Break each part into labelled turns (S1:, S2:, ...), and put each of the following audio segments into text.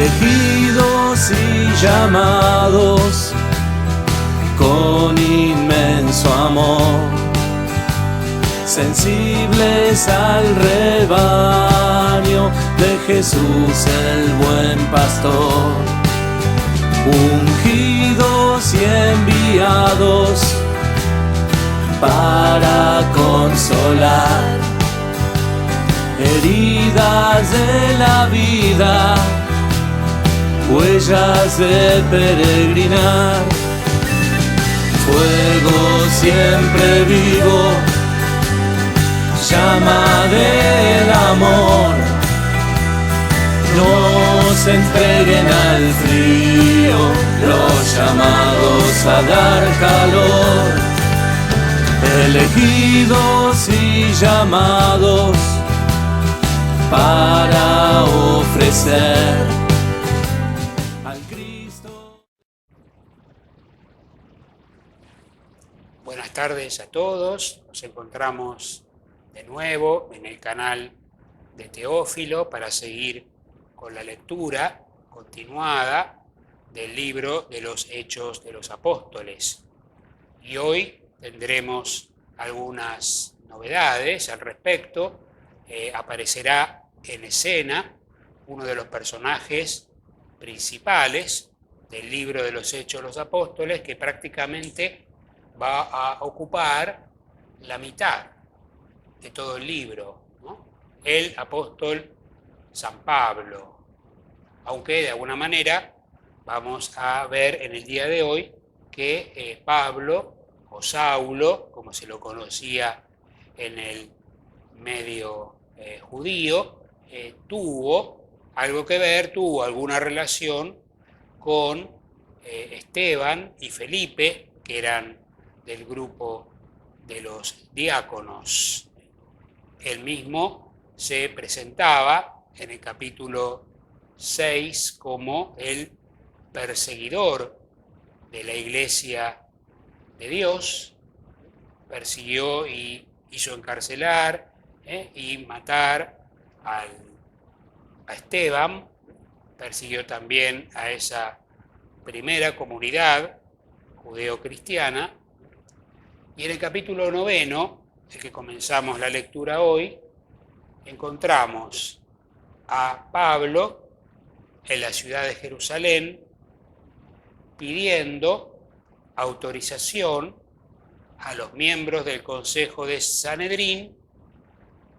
S1: elegidos y llamados con inmenso amor, sensibles al rebaño de Jesús el buen pastor, ungidos y enviados para consolar heridas de la vida, huellas de peregrinar, fuego siempre vivo, llama del amor, no se entreguen al frío, los llamados a dar calor, elegidos y llamados para ofrecer al Cristo.
S2: Buenas tardes a todos, nos encontramos de nuevo en el canal de Teófilo para seguir con la lectura continuada del libro de los Hechos de los Apóstoles. Y hoy tendremos algunas novedades al respecto. Aparecerá en escena uno de los personajes principales del libro de los Hechos de los Apóstoles, que prácticamente va a ocupar la mitad de todo el libro, ¿no? El apóstol San Pablo, aunque de alguna manera vamos a ver en el día de hoy que Pablo, o Saulo, como se lo conocía en el medio judío, tuvo algo que ver, tuvo alguna relación con Esteban y Felipe, que eran del grupo de los diáconos. Él mismo se presentaba en el capítulo 6 como el perseguidor de la iglesia de Dios, persiguió y hizo encarcelar y matar a Esteban, persiguió también a esa primera comunidad judeo-cristiana. Y en el capítulo 9, el que comenzamos la lectura hoy, encontramos a Pablo en la ciudad de Jerusalén pidiendo autorización a los miembros del Consejo de Sanedrín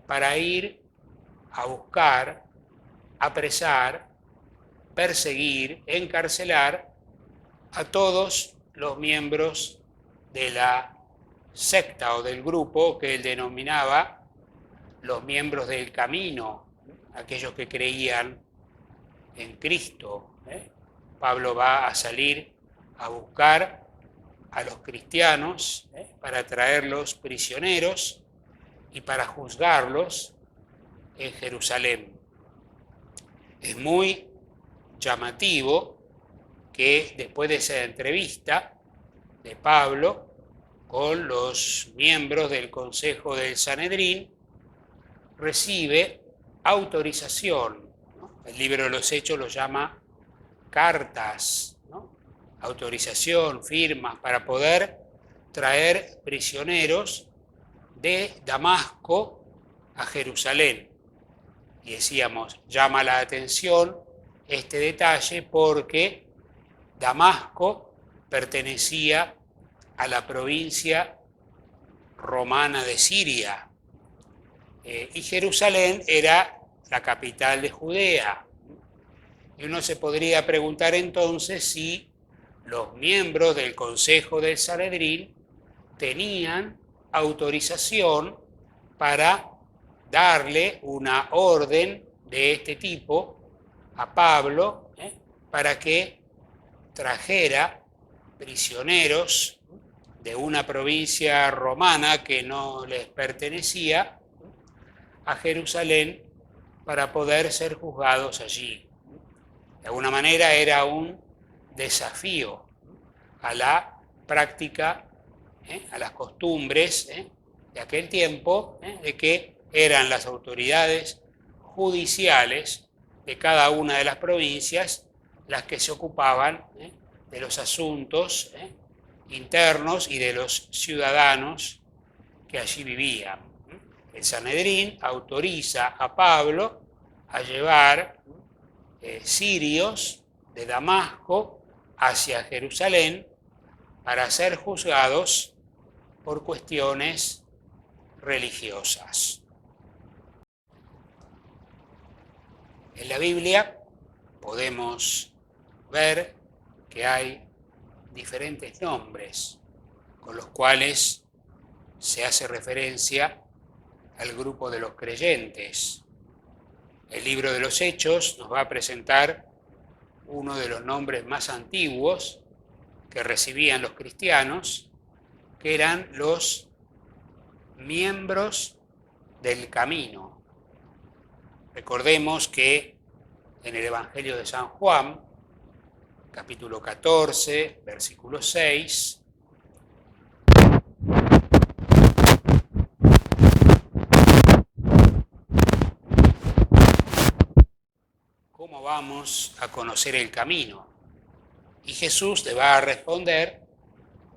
S2: para ir a buscar, apresar, perseguir, encarcelar a todos los miembros de la secta o del grupo que él denominaba los miembros del camino, aquellos que creían en Cristo. Pablo va a salir a buscar a los cristianos para traerlos prisioneros y para juzgarlos en Jerusalén. Es muy llamativo que después de esa entrevista de Pablo con los miembros del Consejo del Sanedrín, recibe autorización, ¿no? El libro de los Hechos lo llama cartas, ¿no? Autorización, firmas, para poder traer prisioneros de Damasco a Jerusalén. Y decíamos, llama la atención este detalle porque Damasco pertenecía a la provincia romana de Siria y Jerusalén era la capital de Judea. Y uno se podría preguntar entonces si los miembros del Consejo del Sanedrín tenían autorización para darle una orden de este tipo a Pablo para que trajera prisioneros de una provincia romana que no les pertenecía a Jerusalén para poder ser juzgados allí. De alguna manera era un desafío a la práctica, a las costumbres de aquel tiempo, de que eran las autoridades judiciales de cada una de las provincias las que se ocupaban de los asuntos internos y de los ciudadanos que allí vivían. El Sanedrín autoriza a Pablo a llevar sirios de Damasco hacia Jerusalén para ser juzgados por cuestiones religiosas. En la Biblia podemos ver que hay diferentes nombres con los cuales se hace referencia al grupo de los creyentes. El libro de los Hechos nos va a presentar uno de los nombres más antiguos que recibían los cristianos, que eran los miembros del camino. Recordemos que en el Evangelio de San Juan, capítulo 14, versículo 6, ¿cómo vamos a conocer el camino? Y Jesús le va a responder: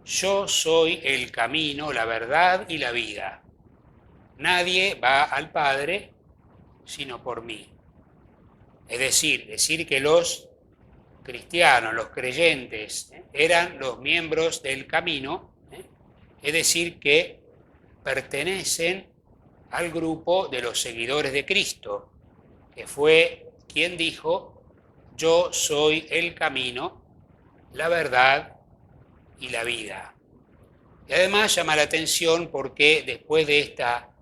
S2: yo soy el camino, la verdad y la vida. Nadie va al Padre sino por mí. Es decir que los cristianos, los creyentes, eran los miembros del camino, es decir que pertenecen al grupo de los seguidores de Cristo, que fue quien dijo: yo soy el camino, la verdad y la vida. Y además llama la atención porque después de esta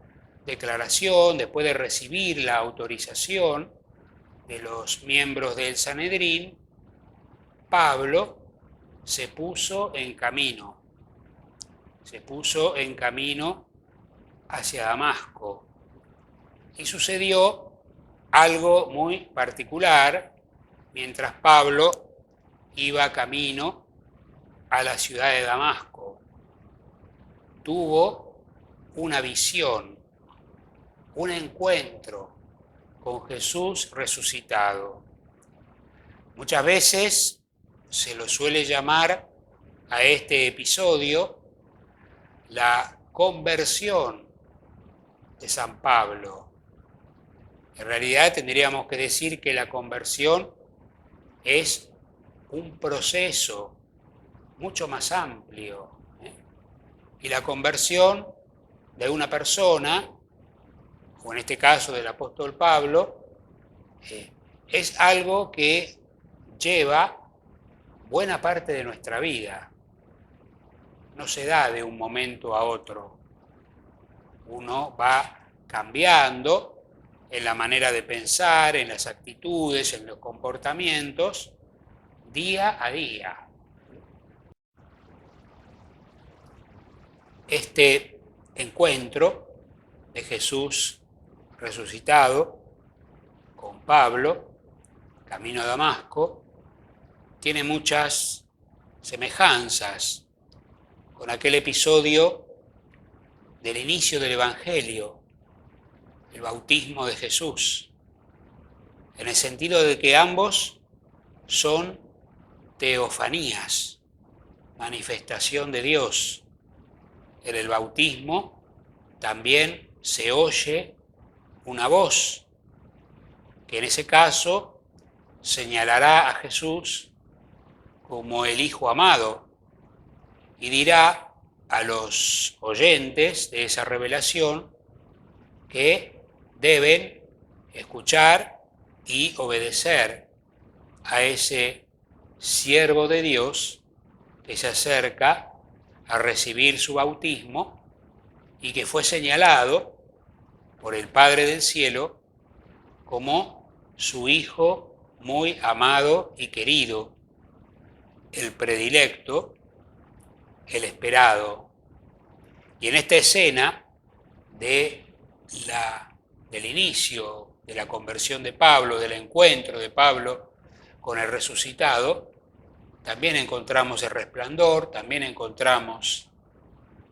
S2: declaración, después de recibir la autorización de los miembros del Sanedrín, Pablo se puso en camino hacia Damasco. Y sucedió algo muy particular mientras Pablo iba camino a la ciudad de Damasco. Tuvo una visión, un encuentro con Jesús resucitado. Muchas veces se lo suele llamar a este episodio la conversión de San Pablo. En realidad tendríamos que decir que la conversión es un proceso mucho más amplio. Y la conversión de una persona, o en este caso del apóstol Pablo, es algo que lleva buena parte de nuestra vida. No se da de un momento a otro. Uno va cambiando en la manera de pensar, en las actitudes, en los comportamientos, día a día. Este encuentro de Jesús resucitado con Pablo, camino a Damasco, tiene muchas semejanzas con aquel episodio del inicio del Evangelio, el bautismo de Jesús, en el sentido de que ambos son teofanías, manifestación de Dios. En el bautismo también se oye una voz, que en ese caso señalará a Jesús como el Hijo amado y dirá a los oyentes de esa revelación que deben escuchar y obedecer a ese siervo de Dios que se acerca a recibir su bautismo y que fue señalado por el Padre del Cielo como su Hijo muy amado y querido, el predilecto, el esperado. Y en esta escena del inicio de la conversión de Pablo, del encuentro de Pablo con el resucitado, también encontramos el resplandor, también encontramos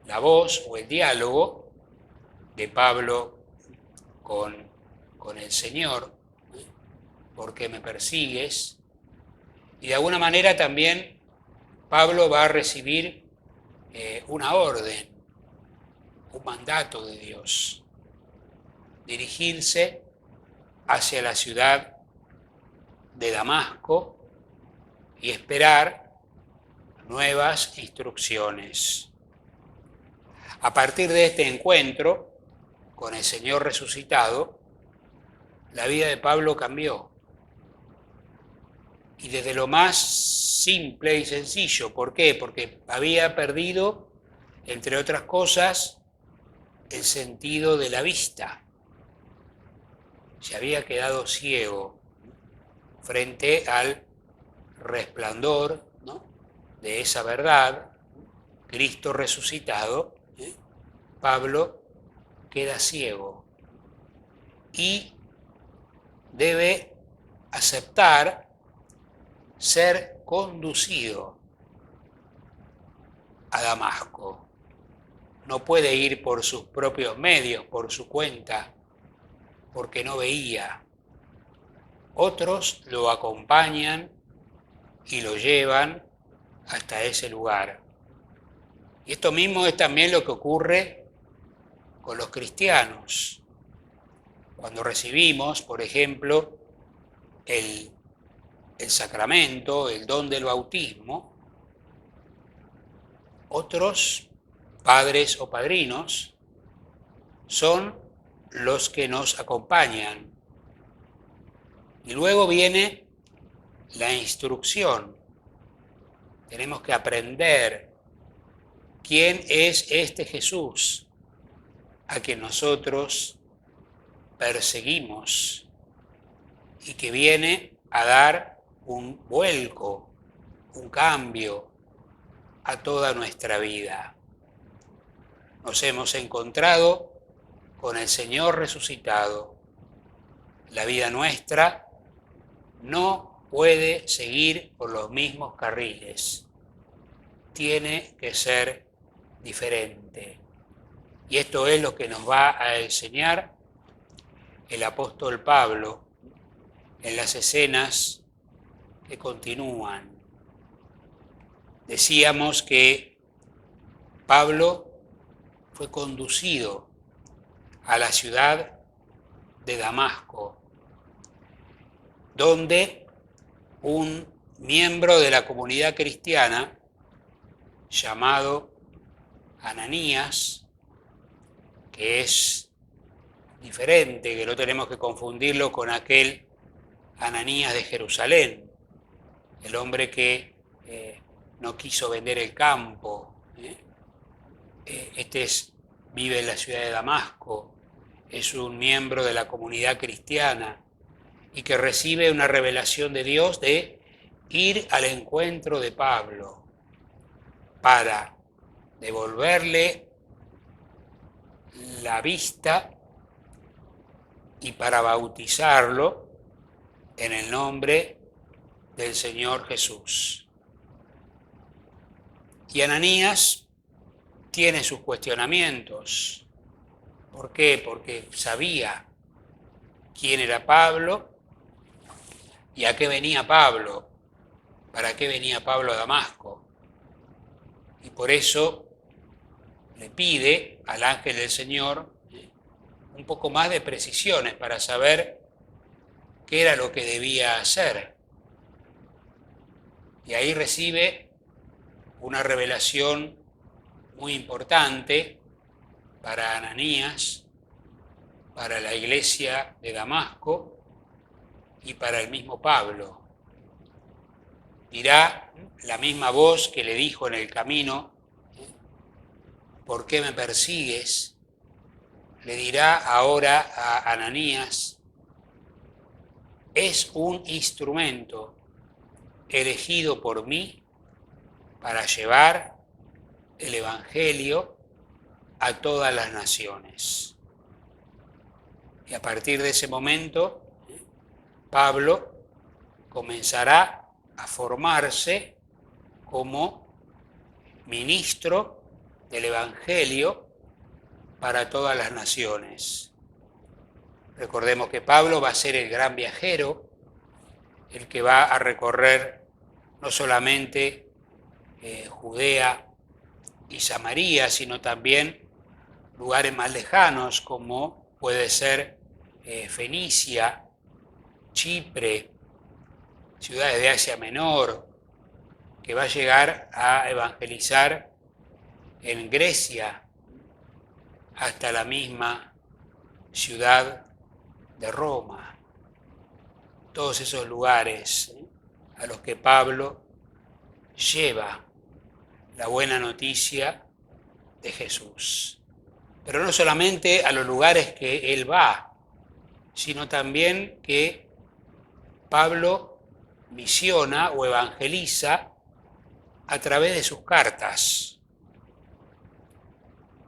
S2: la voz o el diálogo de Pablo con el Señor. ¿por qué me persigues? Y de alguna manera también Pablo va a recibir una orden, un mandato de Dios, dirigirse hacia la ciudad de Damasco y esperar nuevas instrucciones. A partir de este encuentro con el Señor resucitado, la vida de Pablo cambió. Y desde lo más simple y sencillo. ¿Por qué? Porque había perdido, entre otras cosas, el sentido de la vista. Se había quedado ciego frente al resplandor, ¿no?, de esa verdad, Cristo resucitado. Pablo queda ciego y debe aceptar ser conducido a Damasco. No puede ir por sus propios medios, por su cuenta, porque no veía. Otros lo acompañan y lo llevan hasta ese lugar. Y esto mismo es también lo que ocurre con los cristianos. Cuando recibimos, por ejemplo, el sacramento, el don del bautismo, otros padres o padrinos son los que nos acompañan. Y luego viene la instrucción. Tenemos que aprender quién es este Jesús a quien nosotros perseguimos y que viene a dar un vuelco, un cambio a toda nuestra vida. Nos hemos encontrado con el Señor resucitado. La vida nuestra no puede seguir por los mismos carriles. Tiene que ser diferente. Y esto es lo que nos va a enseñar el apóstol Pablo en las escenas que continúan. Decíamos que Pablo fue conducido a la ciudad de Damasco, donde un miembro de la comunidad cristiana llamado Ananías, que es diferente, que no tenemos que confundirlo con aquel Ananías de Jerusalén, el hombre que no quiso vender el campo. Vive en la ciudad de Damasco, es un miembro de la comunidad cristiana y que recibe una revelación de Dios de ir al encuentro de Pablo para devolverle la vista y para bautizarlo en el nombre del Señor Jesús. Y Ananías tiene sus cuestionamientos. ¿Por qué? Porque sabía quién era Pablo y a qué venía Pablo, para qué venía Pablo a Damasco. Y por eso le pide al ángel del Señor un poco más de precisiones para saber qué era lo que debía hacer. Y ahí recibe una revelación muy importante para Ananías, para la iglesia de Damasco y para el mismo Pablo. Dirá la misma voz que le dijo en el camino: ¿por qué me persigues? Le dirá ahora a Ananías: es un instrumento elegido por mí para llevar el Evangelio a todas las naciones. Y a partir de ese momento, Pablo comenzará a formarse como ministro del Evangelio para todas las naciones. Recordemos que Pablo va a ser el gran viajero el que va a recorrer no solamente Judea y Samaria, sino también lugares más lejanos como puede ser Fenicia, Chipre, ciudades de Asia Menor, que va a llegar a evangelizar en Grecia hasta la misma ciudad de Roma. Todos esos lugares a los que Pablo lleva la buena noticia de Jesús. Pero no solamente a los lugares que él va, sino también que Pablo misiona o evangeliza a través de sus cartas.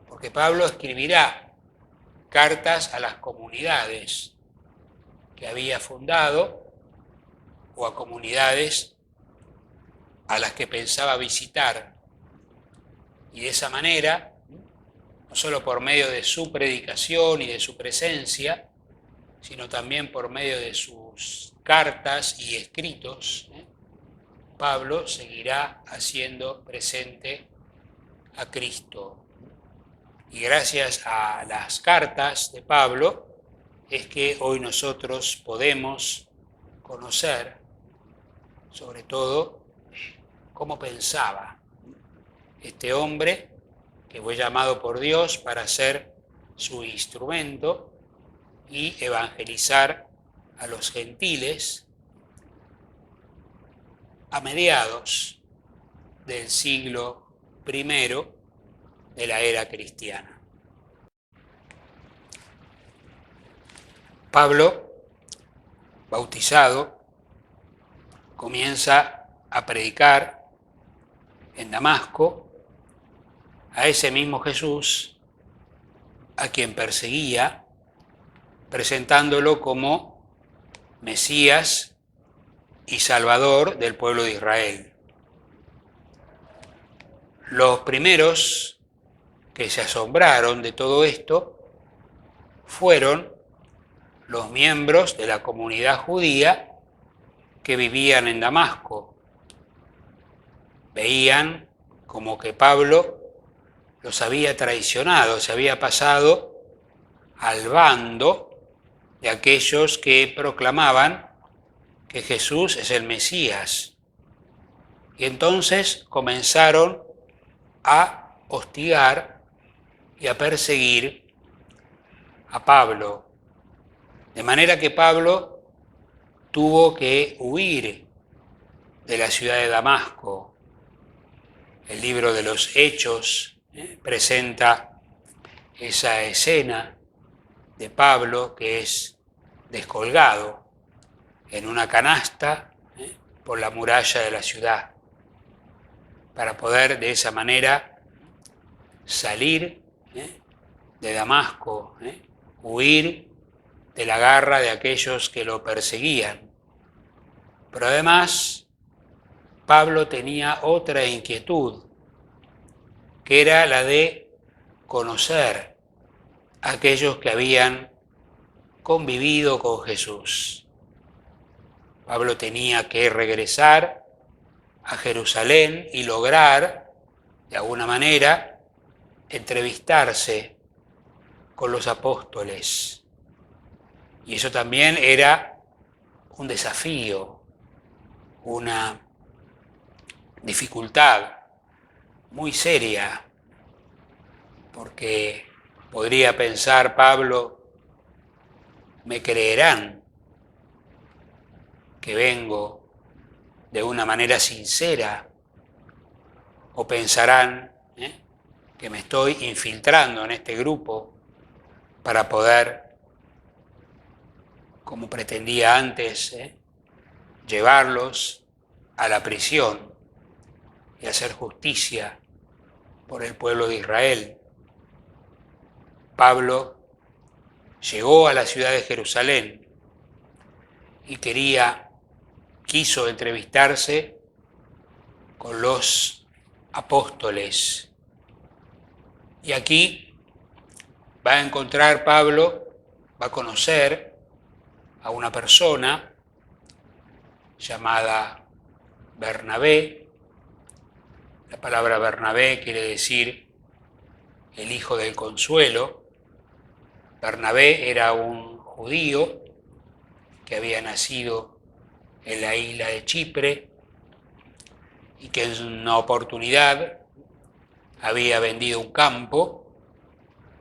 S2: Porque Pablo escribirá cartas a las comunidades que había fundado o a comunidades a las que pensaba visitar. Y de esa manera, no solo por medio de su predicación y de su presencia, sino también por medio de sus cartas y escritos, Pablo seguirá haciendo presente a Cristo. Y gracias a las cartas de Pablo es que hoy nosotros podemos conocer, sobre todo, cómo pensaba este hombre que fue llamado por Dios para ser su instrumento y evangelizar a los gentiles a mediados del siglo I de la era cristiana. Pablo, bautizado, comienza a predicar en Damasco a ese mismo Jesús a quien perseguía, presentándolo como Mesías y Salvador del pueblo de Israel. Los primeros que se asombraron de todo esto fueron los miembros de la comunidad judía que vivían en Damasco. Veían como que Pablo los había traicionado, se había pasado al bando de aquellos que proclamaban que Jesús es el Mesías. Y entonces comenzaron a hostigar y a perseguir a Pablo. De manera que Pablo tuvo que huir de la ciudad de Damasco. El libro de los Hechos presenta esa escena de Pablo que es descolgado en una canasta por la muralla de la ciudad, para poder de esa manera salir de Damasco, huir de la garra de aquellos que lo perseguían. Pero además, Pablo tenía otra inquietud, que era la de conocer a aquellos que habían convivido con Jesús. Pablo tenía que regresar a Jerusalén y lograr, de alguna manera, entrevistarse con los apóstoles. Y eso también era un desafío, una dificultad muy seria, porque podría pensar Pablo, me creerán que vengo de una manera sincera, o pensarán que me estoy infiltrando en este grupo para poder, como pretendía antes, llevarlos a la prisión y hacer justicia por el pueblo de Israel. Pablo llegó a la ciudad de Jerusalén y quiso entrevistarse con los apóstoles. Y aquí va a encontrar Pablo, va a conocer a una persona llamada Bernabé. La palabra Bernabé quiere decir el hijo del consuelo. Bernabé era un judío que había nacido en la isla de Chipre y que en una oportunidad había vendido un campo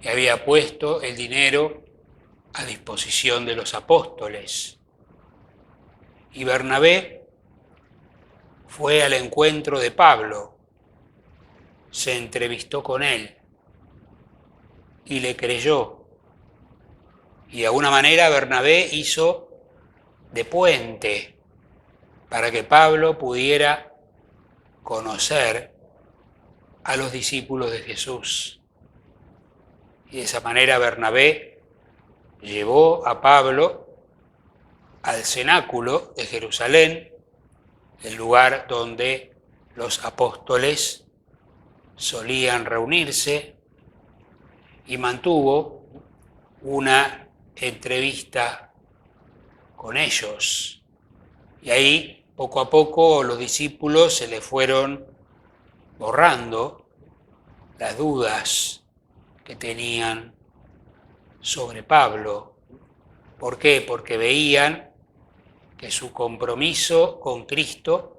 S2: y había puesto el dinero a disposición de los apóstoles. Y Bernabé fue al encuentro de Pablo, se entrevistó con él y le creyó. Y de alguna manera Bernabé hizo de puente para que Pablo pudiera conocer a los discípulos de Jesús. Y de esa manera Bernabé llevó a Pablo al cenáculo de Jerusalén, el lugar donde los apóstoles solían reunirse, y mantuvo una entrevista con ellos. Y ahí, poco a poco, los discípulos se le fueron borrando las dudas que tenían sobre Pablo. ¿Por qué? Porque veían que su compromiso con Cristo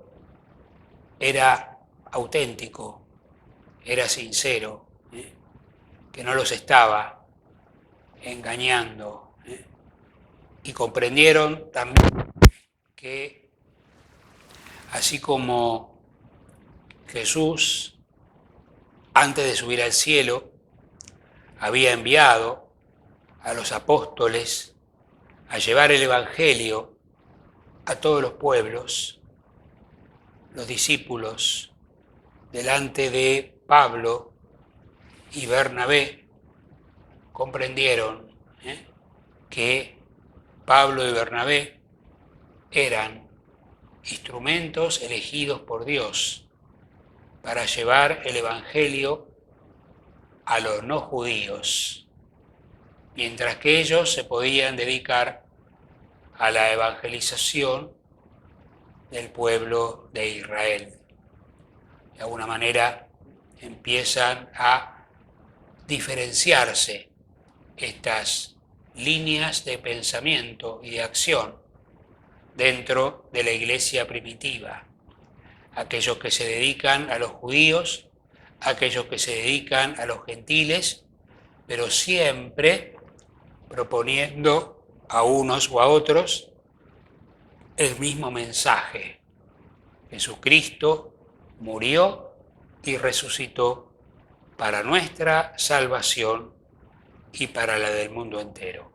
S2: era auténtico, era sincero, que no los estaba engañando. Y comprendieron también que así como Jesús, antes de subir al cielo, había enviado a los apóstoles a llevar el Evangelio a todos los pueblos, los discípulos, delante de Pablo y Bernabé, comprendieron que Pablo y Bernabé eran instrumentos elegidos por Dios para llevar el Evangelio a los no judíos, mientras que ellos se podían dedicar a la evangelización del pueblo de Israel. De alguna manera empiezan a diferenciarse estas líneas de pensamiento y de acción dentro de la iglesia primitiva. Aquellos que se dedican a los judíos, aquellos que se dedican a los gentiles, pero siempre proponiendo a unos o a otros el mismo mensaje. Jesucristo murió y resucitó para nuestra salvación y para la del mundo entero.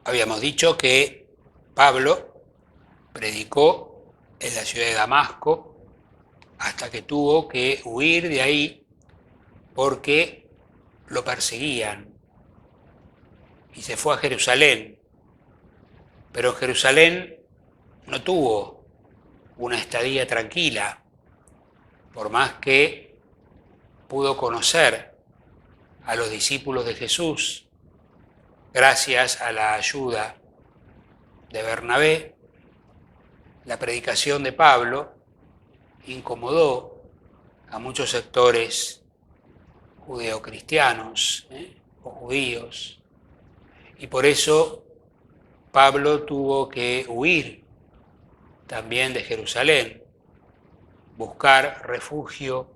S2: Habíamos dicho que Pablo predicó en la ciudad de Damasco hasta que tuvo que huir de ahí porque lo perseguían y se fue a Jerusalén. Pero en Jerusalén no tuvo una estadía tranquila, por más que pudo conocer a los discípulos de Jesús gracias a la ayuda de Bernabé. La predicación de Pablo incomodó a muchos sectores judeocristianos o judíos, y por eso Pablo tuvo que huir también de Jerusalén, buscar refugio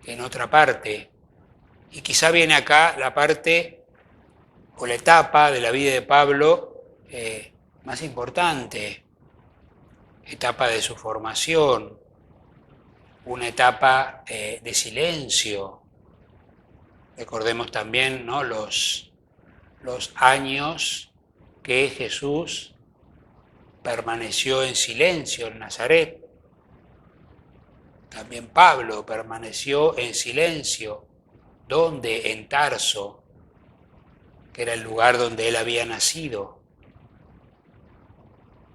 S2: en otra parte. Y quizá viene acá la parte o la etapa de la vida de Pablo más importante, etapa de su formación, una etapa de silencio. Recordemos también, ¿no?, los años que Jesús permaneció en silencio en Nazaret. También Pablo permaneció en silencio. ¿Dónde? En Tarso, que era el lugar donde él había nacido.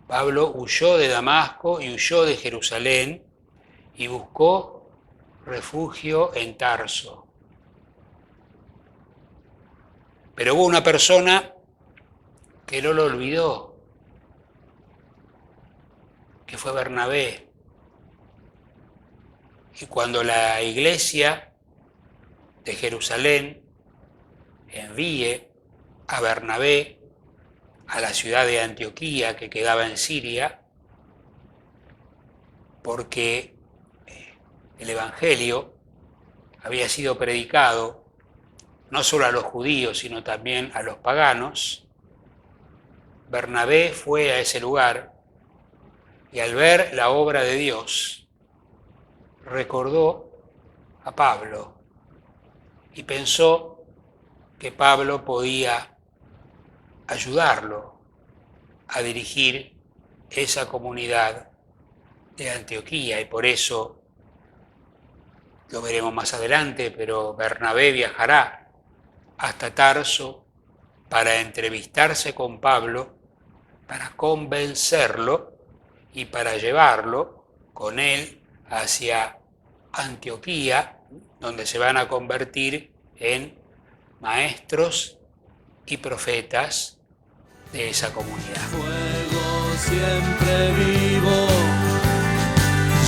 S2: Pablo huyó de Damasco y huyó de Jerusalén y buscó refugio en Tarso. Pero hubo una persona que no lo olvidó, que fue Bernabé. Y cuando la iglesia de Jerusalén envíe a Bernabé a la ciudad de Antioquía, que quedaba en Siria, porque el Evangelio había sido predicado no solo a los judíos, sino también a los paganos, Bernabé fue a ese lugar y al ver la obra de Dios, recordó a Pablo y pensó que Pablo podía ayudarlo a dirigir esa comunidad de Antioquía, y por eso, lo veremos más adelante, pero Bernabé viajará hasta Tarso para entrevistarse con Pablo, para convencerlo y para llevarlo con él hacia Antioquía, donde se van a convertir en maestros y profetas de esa comunidad.
S1: Fuego siempre vivo,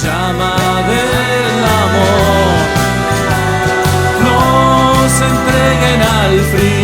S1: llama del amor, no se entreguen al frío.